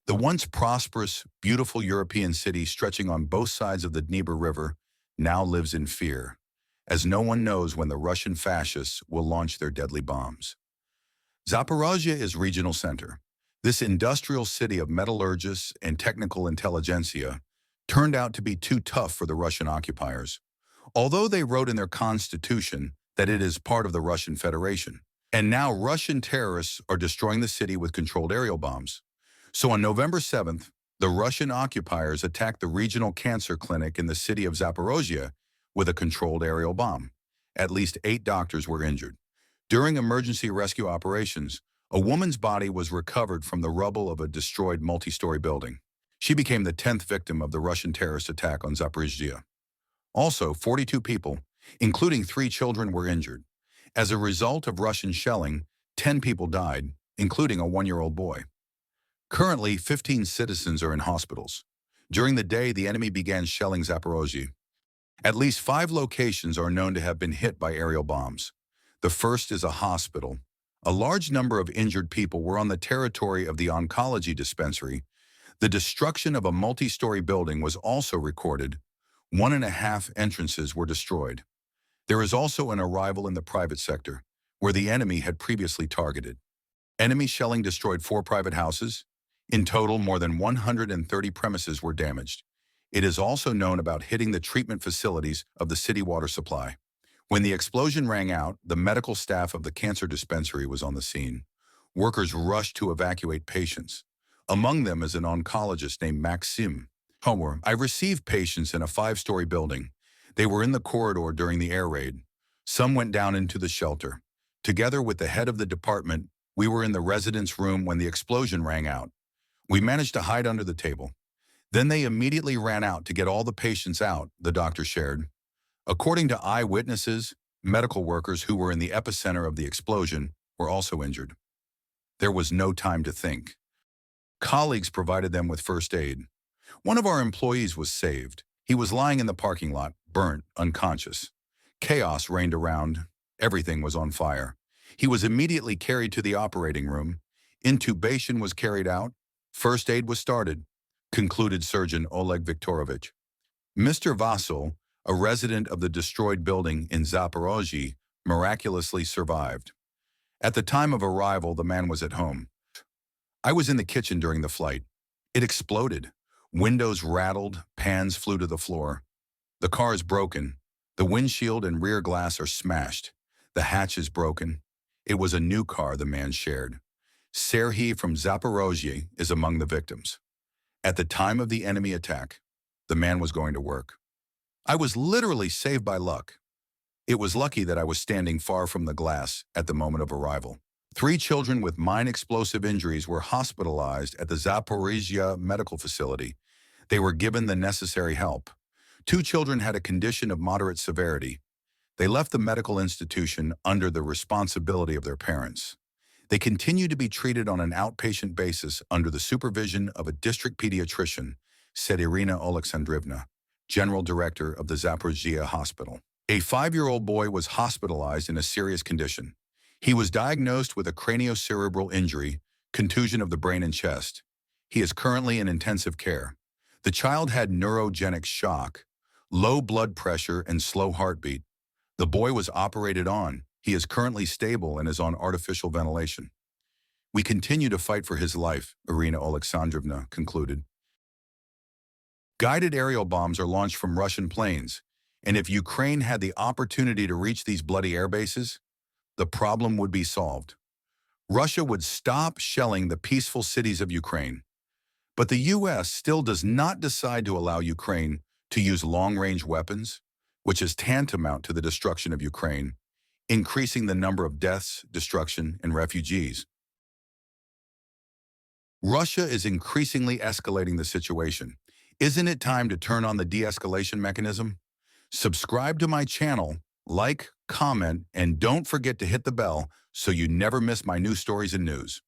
The once prosperous, beautiful European city stretching on both sides of the Dnieper River now lives in fear, as no one knows when the Russian fascists will launch their deadly bombs. Zaporozhye is regional center. This industrial city of metallurgists and technical intelligentsia turned out to be too tough for the Russian occupiers, although they wrote in their constitution that it is part of the Russian Federation. And now Russian terrorists are destroying the city with controlled aerial bombs. So on November 7th, the Russian occupiers attacked the regional cancer clinic in the city of Zaporozhye with a controlled aerial bomb. At least 8 doctors were injured. During emergency rescue operations, a woman's body was recovered from the rubble of a destroyed multi-story building. She became the 10th victim of the Russian terrorist attack on Zaporizhzhia. Also, 42 people, including 3 children, were injured. As a result of Russian shelling, 10 people died, including a 1-year-old boy. Currently, 15 citizens are in hospitals. During the day, the enemy began shelling Zaporozhye. At least 5 locations are known to have been hit by aerial bombs. The first is a hospital. A large number of injured people were on the territory of the oncology dispensary. The destruction of a multi-story building was also recorded. 1.5 entrances were destroyed. There is also an arrival in the private sector, where the enemy had previously targeted. Enemy shelling destroyed 4 private houses. In total, more than 130 premises were damaged. It is also known about hitting the treatment facilities of the city water supply. When the explosion rang out, the medical staff of the cancer dispensary was on the scene. Workers rushed to evacuate patients. Among them is an oncologist named Maxim. However, I received patients in a 5-story building. They were in the corridor during the air raid. Some went down into the shelter. Together with the head of the department, we were in the residence room when the explosion rang out. We managed to hide under the table. Then they immediately ran out to get all the patients out, the doctor shared. According to eyewitnesses, medical workers who were in the epicenter of the explosion were also injured. There was no time to think. Colleagues provided them with first aid. One of our employees was saved. He was lying in the parking lot, burnt, unconscious. Chaos reigned around. Everything was on fire. He was immediately carried to the operating room. Intubation was carried out. First aid was started, concluded Surgeon Oleg Viktorovich. Mr. Vasil, a resident of the destroyed building in Zaporozhye, miraculously survived. At the time of arrival, the man was at home. I was in the kitchen during the flight. It exploded. Windows rattled, pans flew to the floor. The car is broken. The windshield and rear glass are smashed. The hatch is broken. It was a new car, the man shared. Serhiy from Zaporozhye is among the victims. At the time of the enemy attack, the man was going to work. I was literally saved by luck. It was lucky that I was standing far from the glass at the moment of arrival. 3 children with mine explosive injuries were hospitalized at the Zaporizhzhia medical facility. They were given the necessary help. 2 children had a condition of moderate severity. They left the medical institution under the responsibility of their parents. They continue to be treated on an outpatient basis under the supervision of a district pediatrician, said Irina Alexandrovna, general director of the Zaporizhzhia hospital. A 5-year-old boy was hospitalized in a serious condition. He was diagnosed with a craniocerebral injury, contusion of the brain and chest. He is currently in intensive care. The child had neurogenic shock, low blood pressure, and slow heartbeat. The boy was operated on. He is currently stable and is on artificial ventilation. We continue to fight for his life, Irina Alexandrovna concluded. Guided aerial bombs are launched from Russian planes, and if Ukraine had the opportunity to reach these bloody air bases, the problem would be solved. Russia would stop shelling the peaceful cities of Ukraine. But the U.S. still does not decide to allow Ukraine to use long-range weapons, which is tantamount to the destruction of Ukraine, increasing the number of deaths, destruction, and refugees. Russia is increasingly escalating the situation. Isn't it time to turn on the de-escalation mechanism? Subscribe to my channel, like, comment, and don't forget to hit the bell so you never miss my new stories and news.